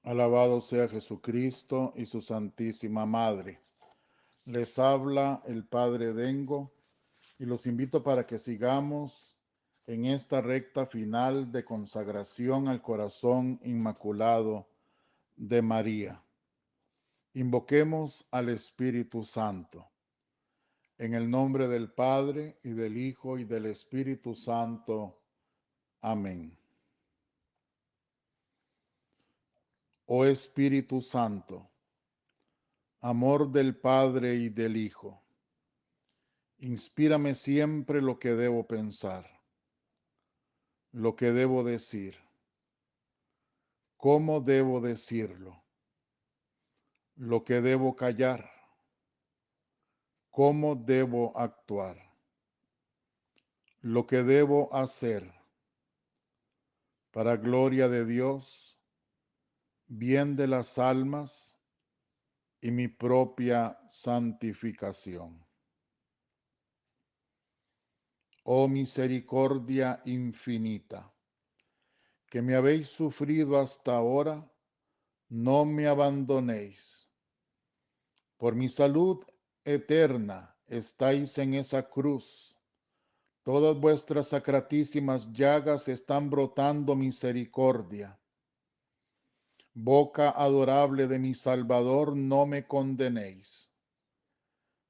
Alabado sea Jesucristo y su Santísima Madre. Les habla el Padre Dengo y los invito para que sigamos en esta recta final de consagración al corazón inmaculado de María. Invoquemos al Espíritu Santo. En el nombre del Padre y del Hijo y del Espíritu Santo. Amén. Oh Espíritu Santo, amor del Padre y del Hijo, inspírame siempre lo que debo pensar, lo que debo decir, cómo debo decirlo, lo que debo callar, cómo debo actuar, lo que debo hacer, para gloria de Dios, bien de las almas y mi propia santificación. Oh misericordia infinita, que me habéis sufrido hasta ahora, no me abandonéis. Por mi salud eterna estáis en esa cruz. Todas vuestras sacratísimas llagas están brotando misericordia. Boca adorable de mi Salvador, no me condenéis.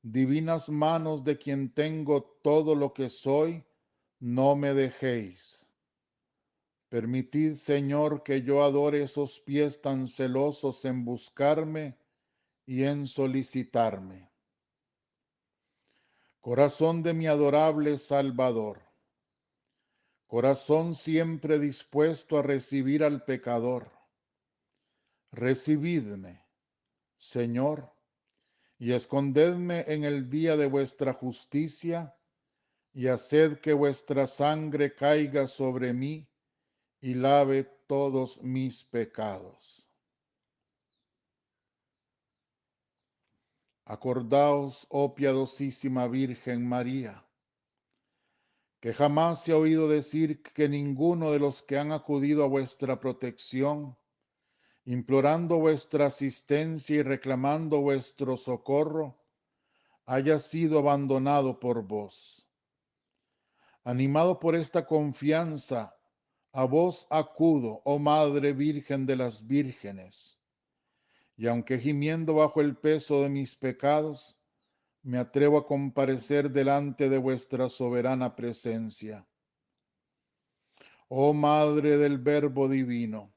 Divinas manos de quien tengo todo lo que soy, no me dejéis. Permitid, Señor, que yo adore esos pies tan celosos en buscarme y en solicitarme. Corazón de mi adorable Salvador, corazón siempre dispuesto a recibir al pecador, recibidme, Señor, y escondedme en el día de vuestra justicia, y haced que vuestra sangre caiga sobre mí y lave todos mis pecados. Acordaos, oh piadosísima Virgen María, que jamás se ha oído decir que ninguno de los que han acudido a vuestra protección, implorando vuestra asistencia y reclamando vuestro socorro, haya sido abandonado por vos. Animado por esta confianza, a vos acudo, oh Madre Virgen de las Vírgenes, y aunque gimiendo bajo el peso de mis pecados, me atrevo a comparecer delante de vuestra soberana presencia. Oh Madre del Verbo Divino,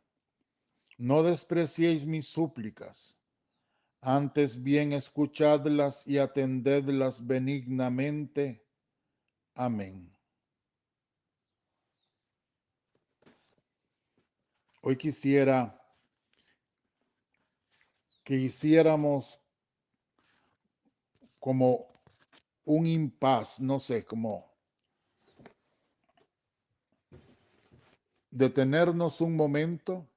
no despreciéis mis súplicas, antes bien escuchadlas y atendedlas benignamente. Amén. Hoy quisiera que hiciéramos como un impas, no sé, como detenernos un momento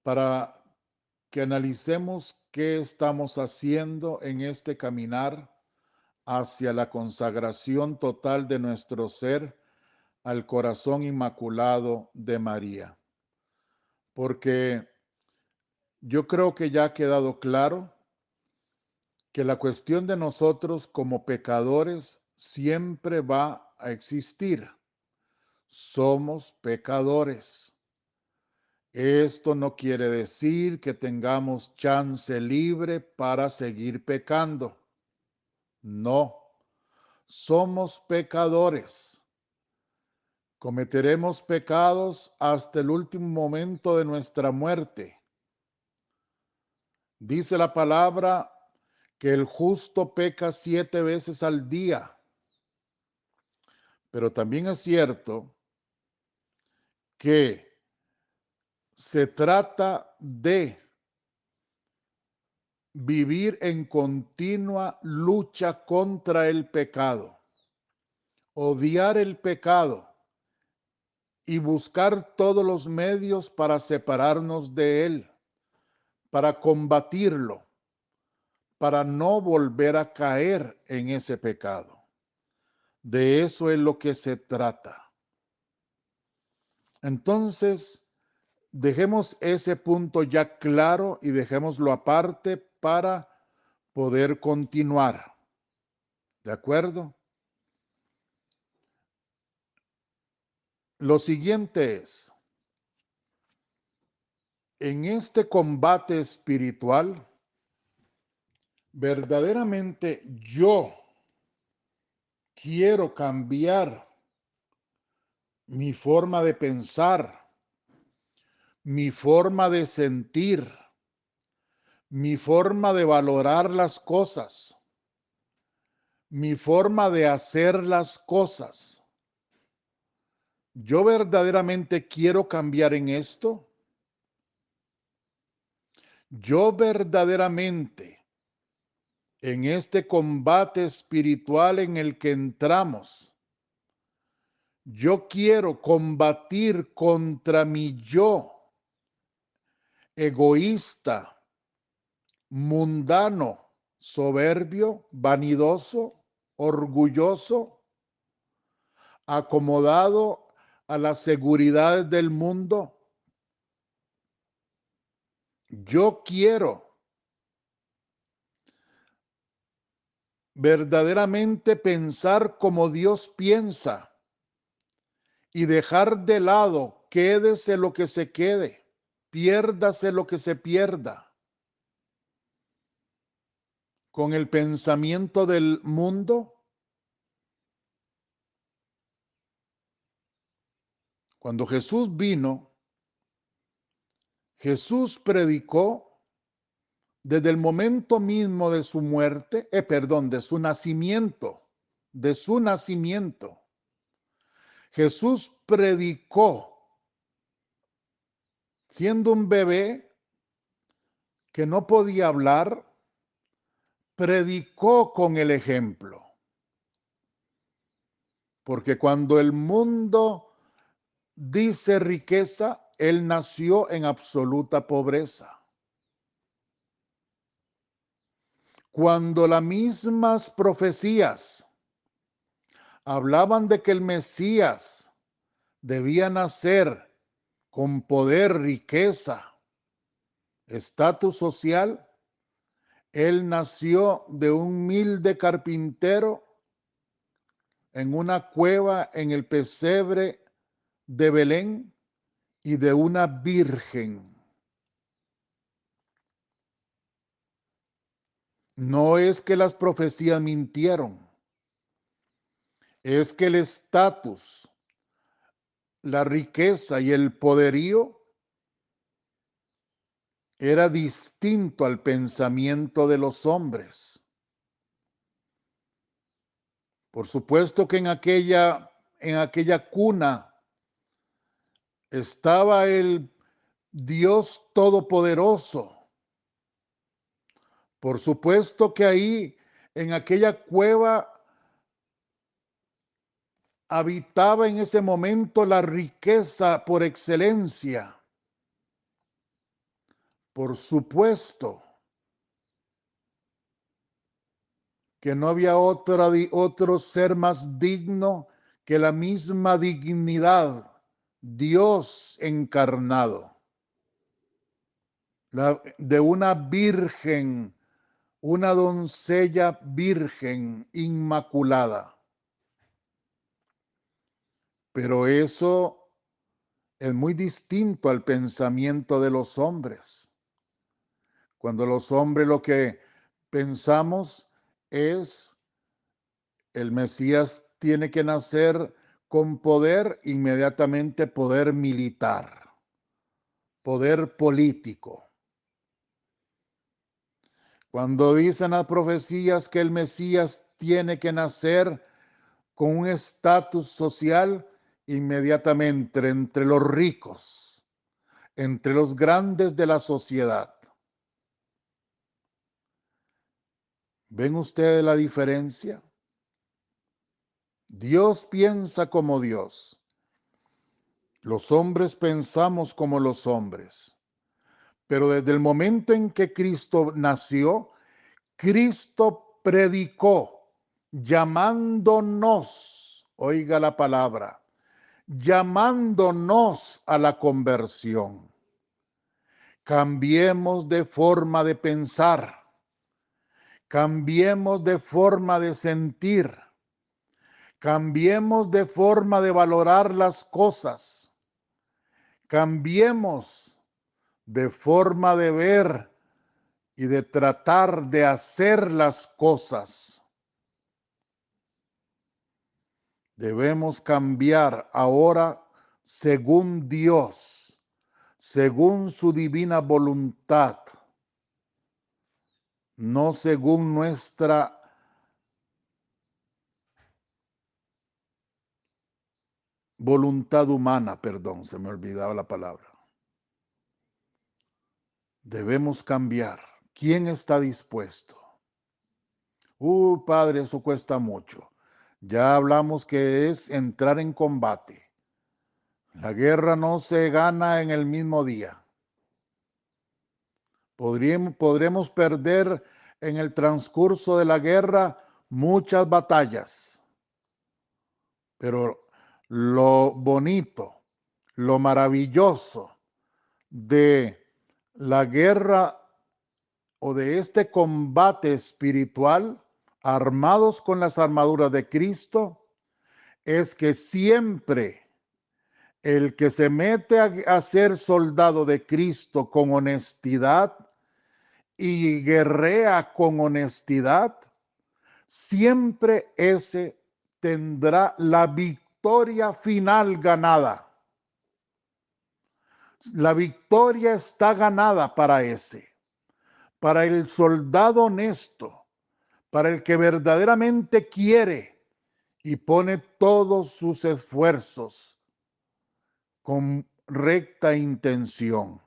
para que analicemos qué estamos haciendo en este caminar hacia la consagración total de nuestro ser al corazón inmaculado de María. Porque yo creo que ya ha quedado claro que la cuestión de nosotros como pecadores siempre va a existir. Somos pecadores. Esto no quiere decir que tengamos chance libre para seguir pecando. No, somos pecadores. Cometeremos pecados hasta el último momento de nuestra muerte. Dice la palabra que el justo peca 7 veces al día. Pero también es cierto que se trata de vivir en continua lucha contra el pecado, odiar el pecado y buscar todos los medios para separarnos de él, para combatirlo, para no volver a caer en ese pecado. De eso es lo que se trata. Entonces, dejemos ese punto ya claro y dejémoslo aparte para poder continuar. ¿De acuerdo? Lo siguiente es, en este combate espiritual, verdaderamente yo quiero cambiar mi forma de pensar, mi forma de sentir, mi forma de valorar las cosas, mi forma de hacer las cosas. ¿Yo verdaderamente quiero cambiar en esto? ¿Yo verdaderamente en este combate espiritual en el que entramos, yo quiero combatir contra mi yo egoísta, mundano, soberbio, vanidoso, orgulloso, acomodado a las seguridades del mundo? Yo quiero verdaderamente pensar como Dios piensa y dejar de lado, quédese lo que se quede, piérdase lo que se pierda, con el pensamiento del mundo. Cuando Jesús vino, Jesús predicó desde el momento mismo de su muerte, de su nacimiento. Jesús predicó siendo un bebé que no podía hablar, predicó con el ejemplo. Porque cuando el mundo dice riqueza, él nació en absoluta pobreza. Cuando las mismas profecías hablaban de que el Mesías debía nacer con poder, riqueza, estatus social, él nació de un humilde carpintero en una cueva en el pesebre de Belén y de una virgen. No es que las profecías mintieron, es que el estatus, la riqueza y el poderío era distinto al pensamiento de los hombres. Por supuesto que en aquella cuna estaba el Dios Todopoderoso. Por supuesto que ahí, en aquella cueva, habitaba en ese momento la riqueza por excelencia. Por supuesto que no había otro ser más digno que la misma dignidad, Dios encarnado, de una virgen, una doncella virgen inmaculada. Pero eso es muy distinto al pensamiento de los hombres. Cuando los hombres lo que pensamos es el Mesías tiene que nacer con poder, inmediatamente poder militar, poder político. Cuando dicen las profecías que el Mesías tiene que nacer con un estatus social, inmediatamente entre los ricos, entre los grandes de la sociedad. ¿Ven ustedes la diferencia? Dios piensa como Dios. Los hombres pensamos como los hombres. Pero desde el momento en que Cristo nació, Cristo predicó llamándonos, oiga la palabra, llamándonos a la conversión. cambiemos de forma de pensar, cambiemos de forma de sentir, cambiemos de forma de valorar las cosas, cambiemos de forma de ver y de tratar de hacer las cosas. Debemos cambiar ahora según Dios, según su divina voluntad, no según nuestra voluntad humana, perdón, se me olvidaba la palabra. Debemos cambiar. ¿Quién está dispuesto? Padre, eso cuesta mucho. Ya hablamos que es entrar en combate. La guerra no se gana en el mismo día. Podremos perder en el transcurso de la guerra muchas batallas, pero lo bonito, lo maravilloso de la guerra o de este combate espiritual, armados con las armaduras de Cristo, es que siempre el que se mete a ser soldado de Cristo con honestidad y guerrea con honestidad, siempre ese tendrá la victoria final ganada. La victoria está ganada para ese, para el soldado honesto, para el que verdaderamente quiere y pone todos sus esfuerzos con recta intención.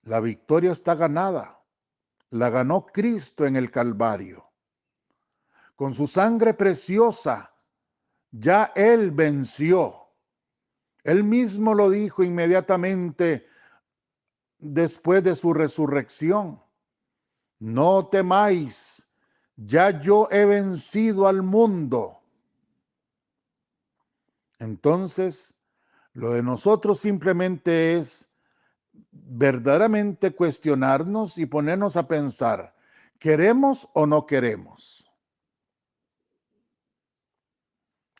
La victoria está ganada. La ganó Cristo en el Calvario. Con su sangre preciosa, ya Él venció. Él mismo lo dijo inmediatamente después de su resurrección. No temáis, ya yo he vencido al mundo. Entonces, lo de nosotros simplemente es verdaderamente cuestionarnos y ponernos a pensar, ¿queremos o no queremos?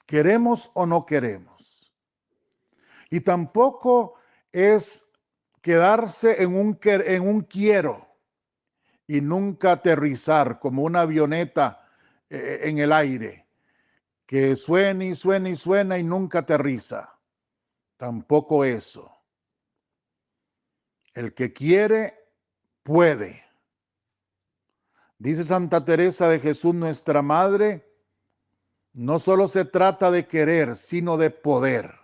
¿Queremos o no queremos? Y tampoco es quedarse en un quiero y nunca aterrizar como una avioneta en el aire, que suena y suena y suena y nunca aterriza. Tampoco eso. El que quiere, puede. Dice Santa Teresa de Jesús, nuestra Madre, no solo se trata de querer, sino de poder.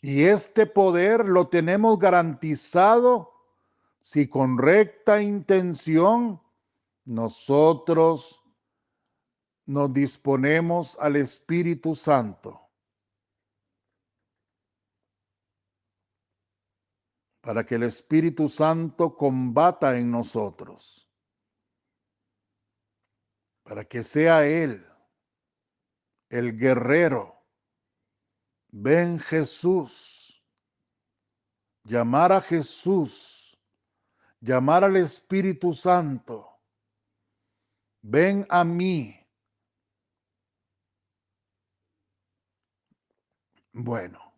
Y este poder lo tenemos garantizado si con recta intención nosotros nos disponemos al Espíritu Santo para que el Espíritu Santo combata en nosotros, para que sea Él el guerrero. Ven Jesús, llamar a Jesús, llamar al Espíritu Santo. Ven a mí. Bueno,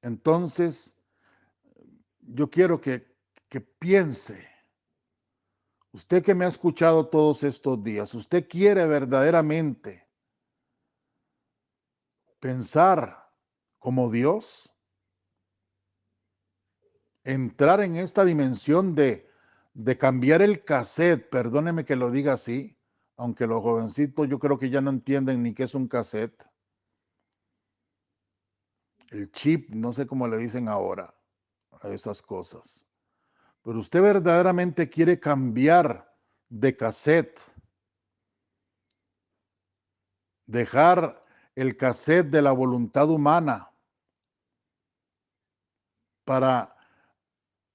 entonces yo quiero que piense, usted que me ha escuchado todos estos días, usted quiere verdaderamente pensar como Dios, entrar en esta dimensión de cambiar el cassette, perdóneme que lo diga así, aunque los jovencitos yo creo que ya no entienden ni qué es un cassette, el chip, no sé cómo le dicen ahora a esas cosas. Pero usted verdaderamente quiere cambiar de cassette, dejar el cassette de la voluntad humana para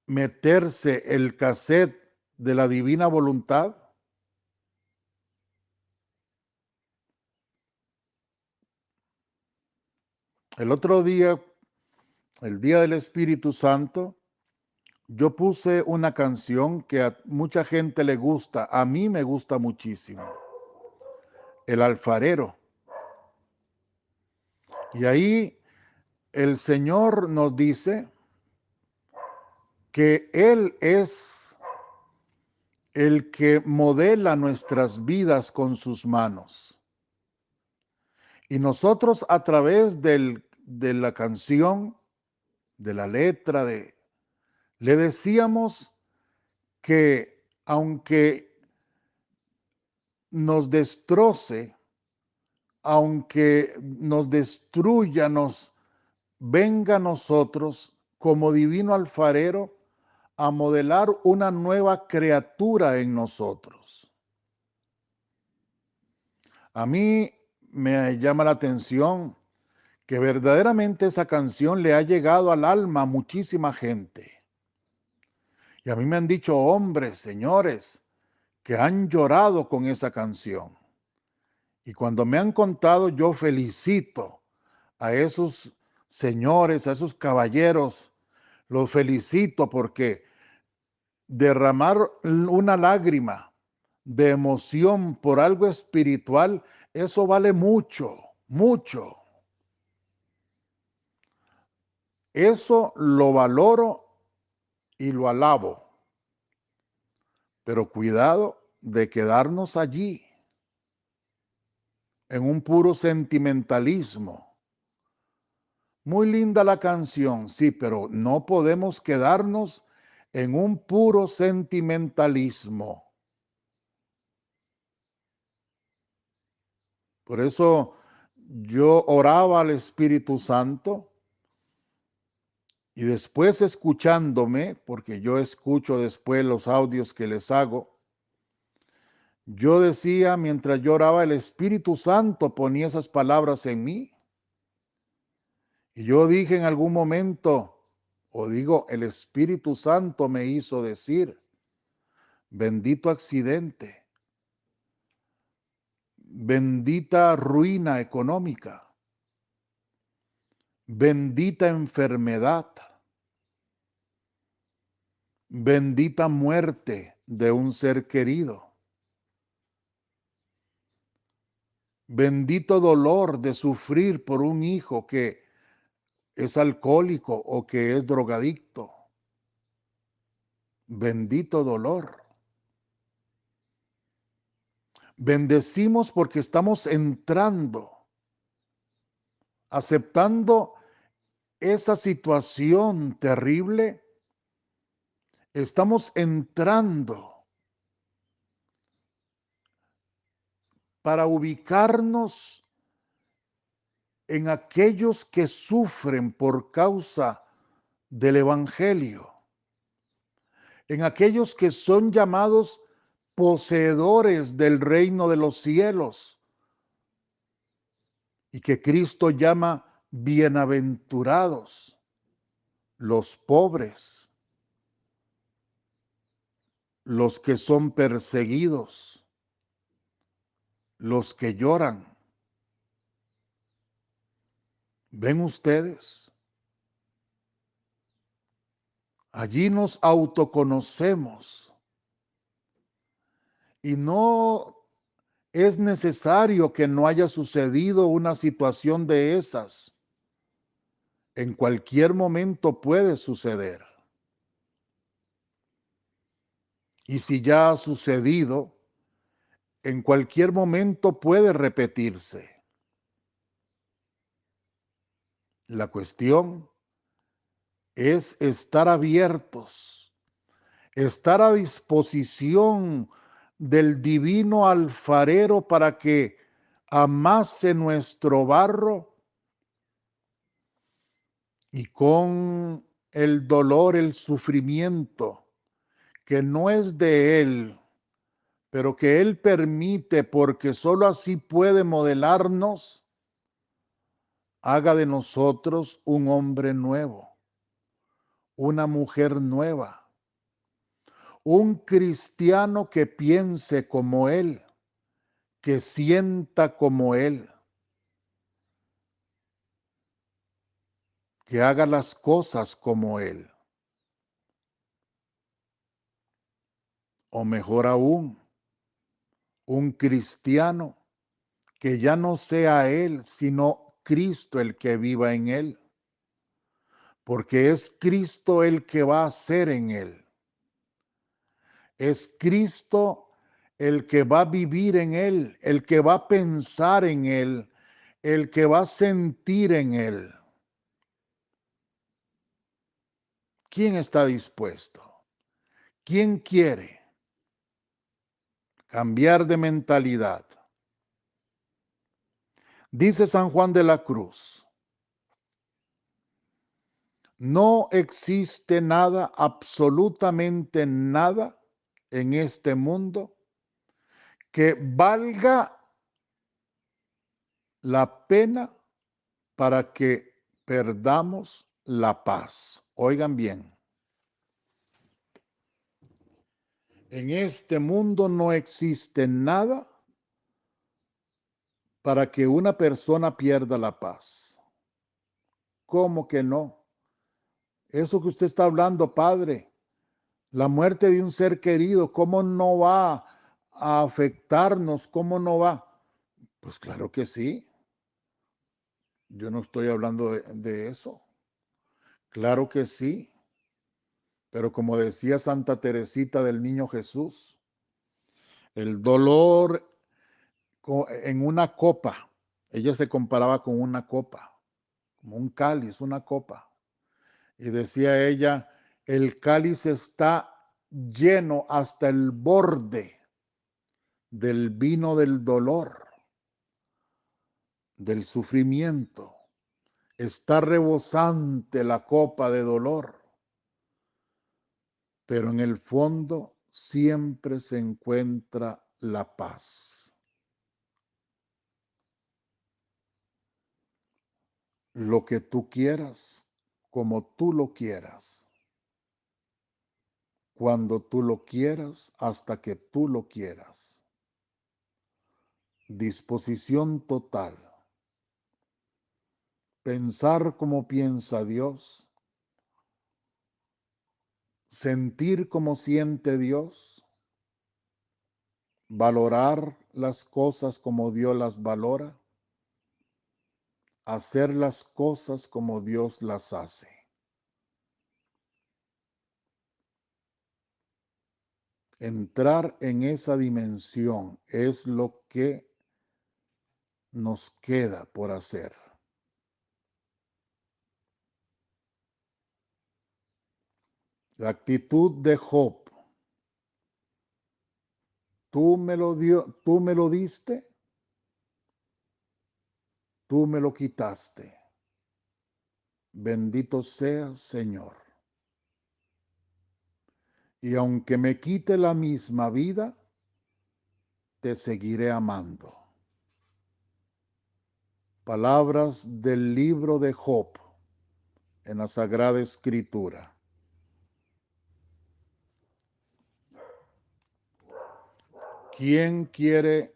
meterse el cassette de la divina voluntad. El otro día el Día del Espíritu Santo, yo puse una canción que a mucha gente le gusta, a mí me gusta muchísimo, El Alfarero. Y ahí el Señor nos dice que Él es el que modela nuestras vidas con sus manos. Y nosotros a través de la canción, de la letra, le decíamos que aunque nos destroce, aunque nos destruya, nos venga a nosotros como divino alfarero a modelar una nueva criatura en nosotros. A mí me llama la atención que verdaderamente esa canción le ha llegado al alma a muchísima gente. Y a mí me han dicho hombres, señores, que han llorado con esa canción. Y cuando me han contado, yo felicito a esos señores, a esos caballeros, los felicito porque derramar una lágrima de emoción por algo espiritual, eso vale mucho, mucho. Eso lo valoro y lo alabo. Pero cuidado de quedarnos allí, en un puro sentimentalismo. Muy linda la canción, sí, pero no podemos quedarnos en un puro sentimentalismo. Por eso yo oraba al Espíritu Santo y después escuchándome, porque yo escucho después los audios que les hago, yo decía mientras yo oraba, el Espíritu Santo ponía esas palabras en mí. Y yo dije en algún momento, o digo, el Espíritu Santo me hizo decir, bendito accidente, bendita ruina económica, bendita enfermedad, bendita muerte de un ser querido, bendito dolor de sufrir por un hijo que es alcohólico o que es drogadicto, bendito dolor. Bendecimos porque estamos entrando, aceptando esa situación terrible, estamos entrando para ubicarnos en aquellos que sufren por causa del Evangelio, en aquellos que son llamados poseedores del reino de los cielos y que Cristo llama bienaventurados, los pobres, los que son perseguidos, los que lloran. ¿Ven ustedes? Allí nos autoconocemos y no es necesario que no haya sucedido una situación de esas. En cualquier momento puede suceder. Y si ya ha sucedido, en cualquier momento puede repetirse. La cuestión es estar abiertos, estar a disposición del divino alfarero para que amase nuestro barro y con el dolor, el sufrimiento, que no es de Él, pero que Él permite porque sólo así puede modelarnos, haga de nosotros un hombre nuevo, una mujer nueva, un cristiano que piense como Él, que sienta como Él, que haga las cosas como Él. O mejor aún, un cristiano que ya no sea Él, sino Cristo el que viva en Él. Porque es Cristo el que va a ser en Él. Es Cristo el que va a vivir en Él, el que va a pensar en Él, el que va a sentir en Él. ¿Quién está dispuesto? ¿Quién quiere cambiar de mentalidad? Dice San Juan de la Cruz, no existe nada, absolutamente nada en este mundo que valga la pena para que perdamos la paz. Oigan bien, en este mundo no existe nada para que una persona pierda la paz. ¿Cómo que no? Eso que usted está hablando, padre, la muerte de un ser querido, ¿cómo no va a afectarnos? ¿Cómo no va? Pues claro que sí. Yo no estoy hablando de eso. Claro que sí. Pero como decía Santa Teresita del Niño Jesús, el dolor en una copa, ella se comparaba con una copa, como un cáliz, una copa. Y decía ella, el cáliz está lleno hasta el borde del vino del dolor, del sufrimiento. Está rebosante la copa de dolor, pero en el fondo siempre se encuentra la paz. Lo que tú quieras, como tú lo quieras, cuando tú lo quieras, hasta que tú lo quieras. Disposición total. Pensar como piensa Dios, sentir como siente Dios, valorar las cosas como Dios las valora, hacer las cosas como Dios las hace. Entrar en esa dimensión es lo que nos queda por hacer. La actitud de Job, tú me lo diste, tú me lo quitaste. Bendito seas, Señor. Y aunque me quite la misma vida, te seguiré amando. Palabras del libro de Job en la Sagrada Escritura. ¿Quién quiere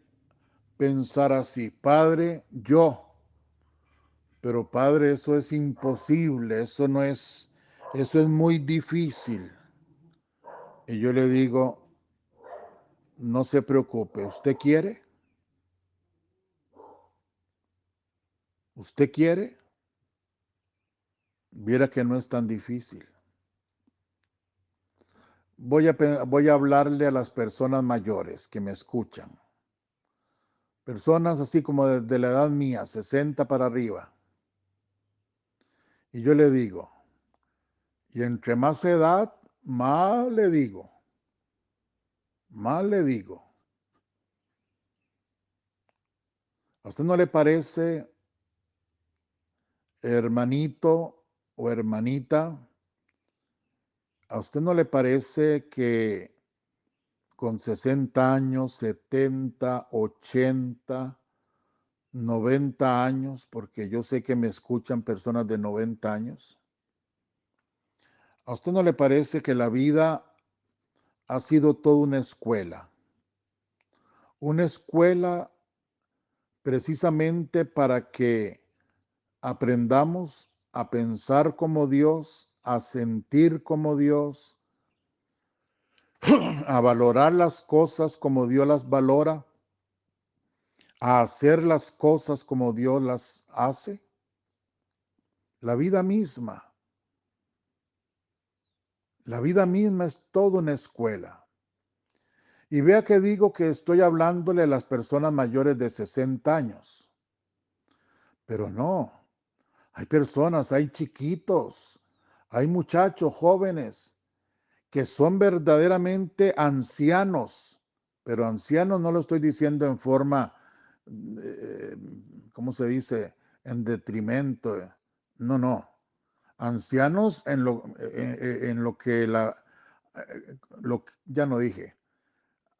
pensar así? Padre, yo. Pero Padre, eso es imposible, eso es muy difícil. Y yo le digo, no se preocupe, ¿usted quiere? ¿Usted quiere? Viera que no es tan difícil. Voy a hablarle a las personas mayores que me escuchan. Personas así como de la edad mía, 60 para arriba. Y yo le digo, y entre más edad, más le digo, más le digo. ¿A usted no le parece, hermanito o hermanita, a usted no le parece que con 60 años, 70, 80, 90 años, porque yo sé que me escuchan personas de 90 años, a usted no le parece que la vida ha sido toda una escuela? Una escuela precisamente para que aprendamos a pensar como Dios, a sentir como Dios, a valorar las cosas como Dios las valora, a hacer las cosas como Dios las hace. La vida misma es toda una escuela. Y vea que digo que estoy hablándole a las personas mayores de 60 años. Pero no, hay personas, hay chiquitos, hay muchachos jóvenes que son verdaderamente ancianos, pero ancianos no lo estoy diciendo en forma, eh, ¿cómo se dice? En detrimento. No, no. Ancianos en lo que ya no dije.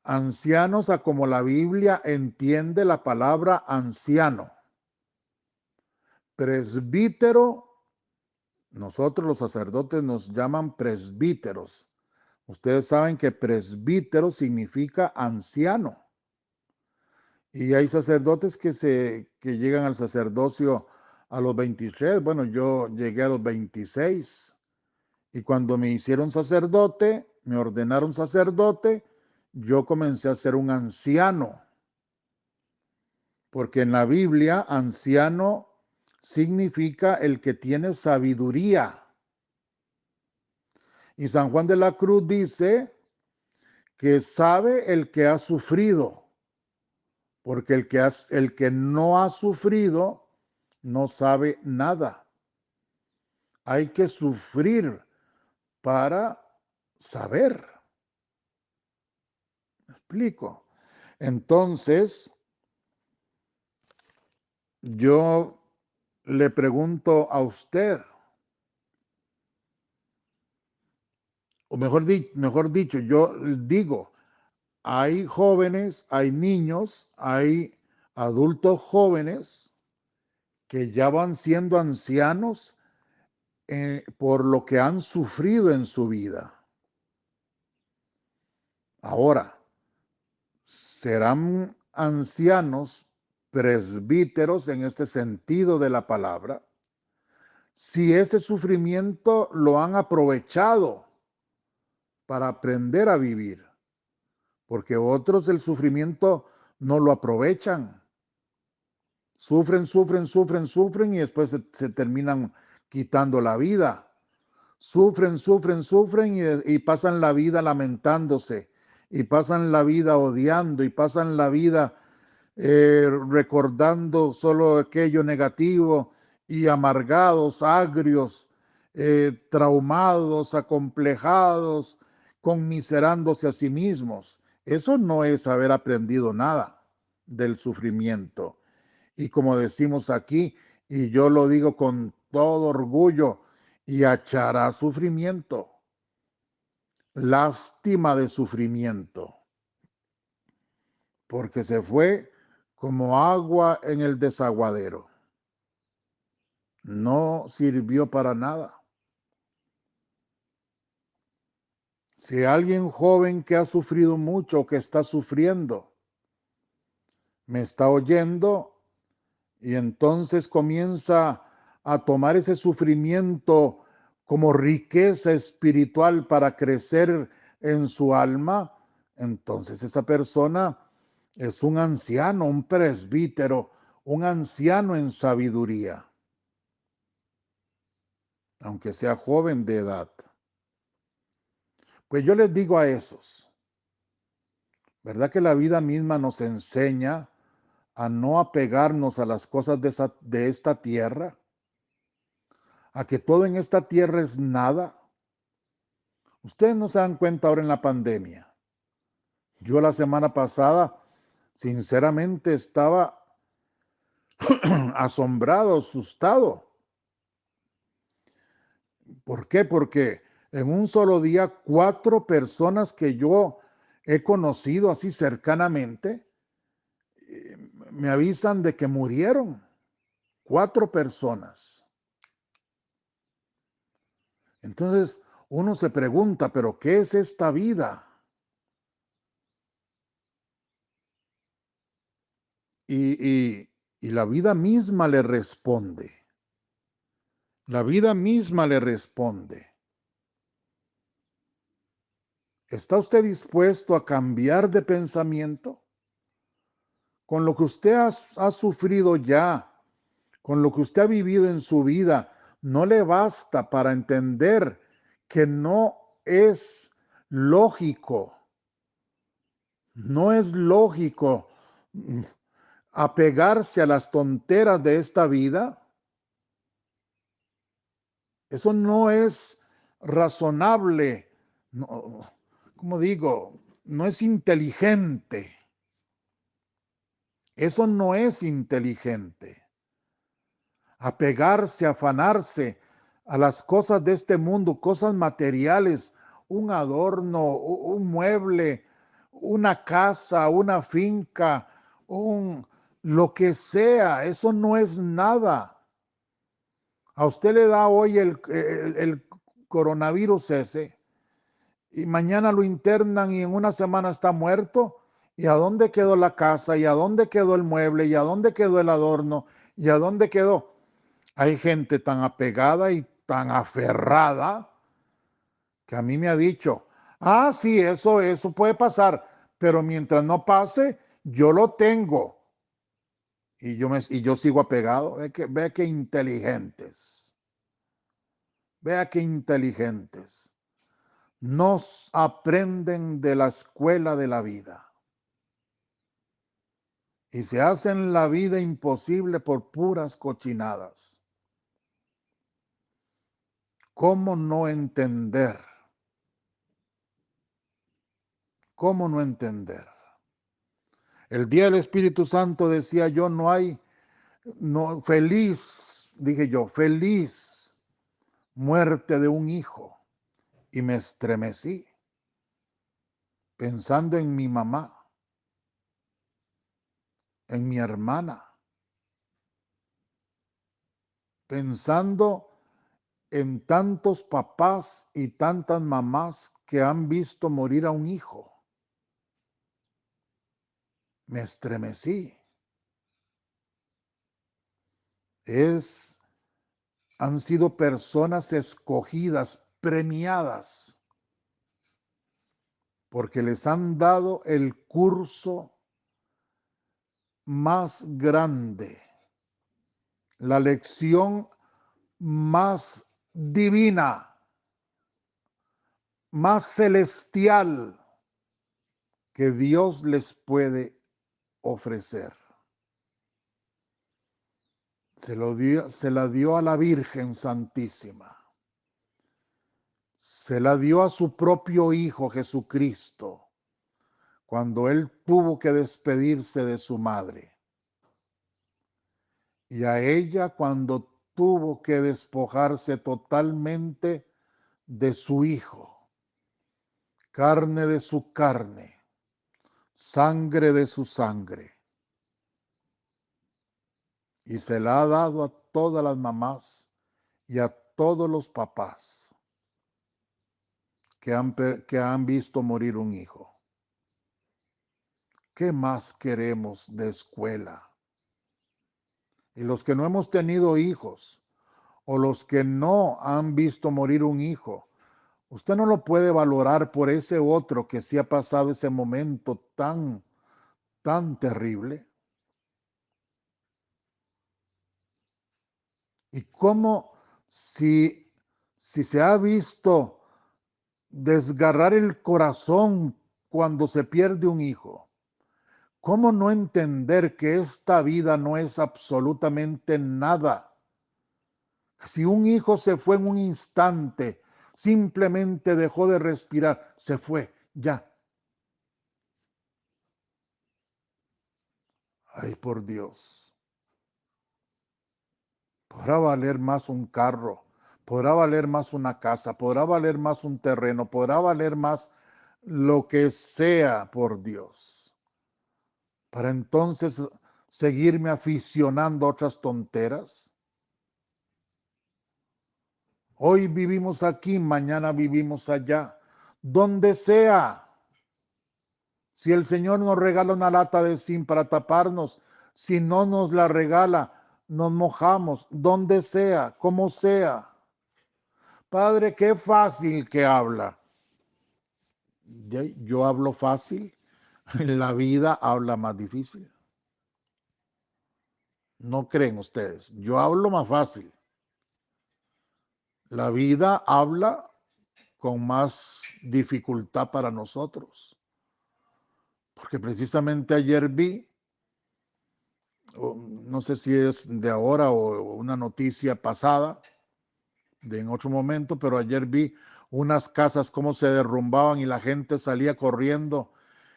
Ancianos a como la Biblia entiende la palabra anciano. Presbítero, nosotros los sacerdotes nos llaman presbíteros. Ustedes saben que presbítero significa anciano. Y hay sacerdotes que llegan al sacerdocio a los 23. Bueno, yo llegué a los 26. Y cuando me hicieron sacerdote, me ordenaron sacerdote, yo comencé a ser un anciano. Porque en la Biblia, anciano significa el que tiene sabiduría. Y San Juan de la Cruz dice que sabe el que ha sufrido, porque el que no ha sufrido no sabe nada. Hay que sufrir para saber. ¿Me explico? Entonces, yo le pregunto a usted, o mejor dicho, yo digo, hay jóvenes, hay niños, hay adultos jóvenes que ya van siendo ancianos por lo que han sufrido en su vida. Ahora, serán ancianos presbíteros en este sentido de la palabra si ese sufrimiento lo han aprovechado para aprender a vivir, porque otros el sufrimiento no lo aprovechan. Sufren, sufren, sufren, sufren y después se terminan quitando la vida. Sufren, sufren, sufren y pasan la vida lamentándose, y pasan la vida odiando, y pasan la vida recordando solo aquello negativo, y amargados, agrios, traumados, acomplejados, conmiserándose a sí mismos. Eso no es haber aprendido nada del sufrimiento. Y como decimos aquí, y yo lo digo con todo orgullo, y echará sufrimiento, lástima de sufrimiento, porque se fue como agua en el desaguadero. No sirvió para nada. Si alguien joven que ha sufrido mucho o que está sufriendo me está oyendo y entonces comienza a tomar ese sufrimiento como riqueza espiritual para crecer en su alma, entonces esa persona es un anciano, un presbítero, un anciano en sabiduría, aunque sea joven de edad. Pues yo les digo a esos, ¿verdad que la vida misma nos enseña a no apegarnos a las cosas de esta tierra? A que todo en esta tierra es nada. Ustedes no se dan cuenta ahora en la pandemia. Yo la semana pasada, sinceramente, estaba asombrado, asustado. ¿Por qué? Porque en un solo día, 4 personas que yo he conocido así cercanamente, me avisan de que murieron. 4 personas. Entonces, uno se pregunta, ¿pero qué es esta vida? Y la vida misma le responde. La vida misma le responde. ¿Está usted dispuesto a cambiar de pensamiento? Con lo que usted ha sufrido ya, con lo que usted ha vivido en su vida, no le basta para entender que no es lógico, no es lógico apegarse a las tonteras de esta vida. Eso no es razonable, no, como digo, no es inteligente. Eso no es inteligente. Apegarse, afanarse a las cosas de este mundo, cosas materiales, un adorno, un mueble, una casa, una finca, lo que sea, eso no es nada. A usted le da hoy el coronavirus ese y mañana lo internan y en una semana está muerto. ¿Y a dónde quedó la casa? ¿Y a dónde quedó el mueble? ¿Y a dónde quedó el adorno? ¿Y a dónde quedó? Hay gente tan apegada y tan aferrada que a mí me ha dicho, sí, eso puede pasar, pero mientras no pase, yo lo tengo. Y yo sigo apegado. Ve que inteligentes. Vea qué inteligentes. Nos aprenden de la escuela de la vida. Y se hacen la vida imposible por puras cochinadas. ¿Cómo no entender? ¿Cómo no entender? El día del Espíritu Santo decía yo, no hay, no, feliz, dije yo, feliz muerte de un hijo. Y me estremecí pensando en mi mamá, en mi hermana, pensando en tantos papás y tantas mamás que han visto morir a un hijo. Me estremecí. Han sido personas escogidas, premiadas, porque les han dado el curso más grande, la lección más divina, más celestial que Dios les puede ofrecer. Se la dio a la Virgen Santísima. Se la dio a su propio Hijo Jesucristo cuando Él tuvo que despedirse de su madre. Y a ella cuando tuvo que despojarse totalmente de su Hijo, carne de su carne, sangre de su sangre. Y se la ha dado a todas las mamás y a todos los papás que han visto morir un hijo. ¿Qué más queremos de escuela? Y los que no hemos tenido hijos o los que no han visto morir un hijo, usted no lo puede valorar por ese otro que sí ha pasado ese momento tan terrible. Y cómo si se ha visto desgarrar el corazón cuando se pierde un hijo, ¿cómo no entender que esta vida no es absolutamente nada? Si un hijo se fue en un instante, simplemente dejó de respirar, se fue, ya. Ay, por Dios. Podrá valer más un carro, podrá valer más una casa, podrá valer más un terreno, podrá valer más lo que sea, por Dios. Para entonces seguirme aficionando a otras tonteras. Hoy vivimos aquí, mañana vivimos allá, donde sea. Si el Señor nos regala una lata de zinc para taparnos, si no nos la regala, nos mojamos, donde sea, como sea. Padre, qué fácil que habla. Yo hablo fácil, la vida habla más difícil. No creen ustedes, yo hablo más fácil. La vida habla con más dificultad para nosotros. Porque precisamente ayer vi, no sé si es de ahora o una noticia pasada, de en otro momento, pero ayer vi unas casas cómo se derrumbaban y la gente salía corriendo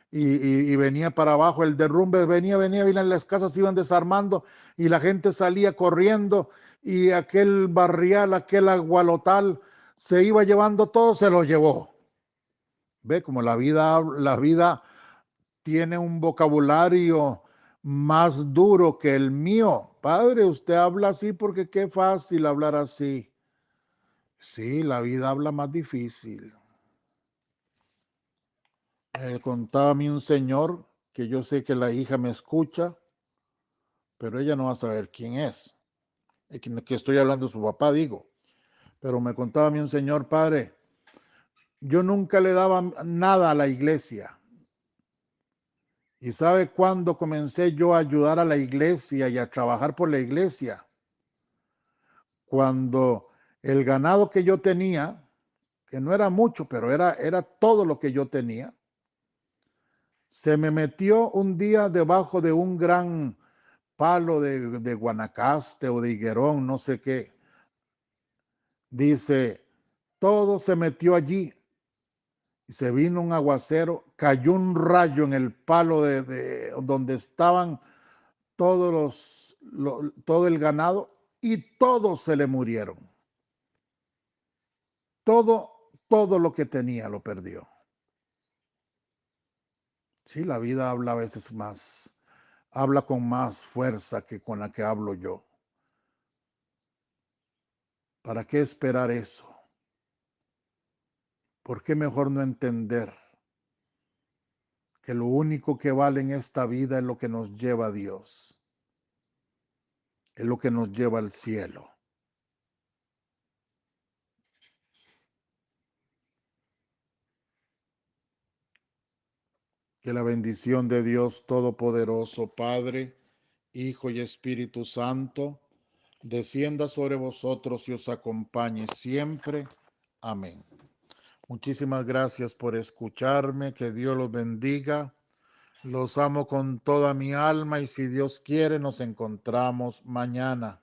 y venía para abajo el derrumbe, venía, las casas se iban desarmando y la gente salía corriendo y aquel barrial, aquel agualotal se iba llevando todo, se lo llevó. Ve como la vida tiene un vocabulario más duro que el mío. Padre, usted habla así porque qué fácil hablar así. Sí, la vida habla más difícil. Contaba a mí un señor que yo sé que la hija me escucha, pero ella no va a saber quién es. Que estoy hablando de su papá, digo. Pero me contaba a mí un señor, padre, yo nunca le daba nada a la iglesia. ¿Y sabe cuándo comencé yo a ayudar a la iglesia y a trabajar por la iglesia? Cuando el ganado que yo tenía, que no era mucho, pero era todo lo que yo tenía, se me metió un día debajo de un gran palo de Guanacaste o de higuerón, no sé qué. Dice, todo se metió allí y se vino un aguacero, cayó un rayo en el palo de donde estaban todo el ganado y todos se le murieron. Todo lo que tenía lo perdió. Sí, la vida habla a veces más, habla con más fuerza que con la que hablo yo. ¿Para qué esperar eso? ¿Por qué mejor no entender que lo único que vale en esta vida es lo que nos lleva a Dios? Es lo que nos lleva al cielo. Que la bendición de Dios Todopoderoso, Padre, Hijo y Espíritu Santo, descienda sobre vosotros y os acompañe siempre. Amén. Muchísimas gracias por escucharme. Que Dios los bendiga. Los amo con toda mi alma y si Dios quiere nos encontramos mañana.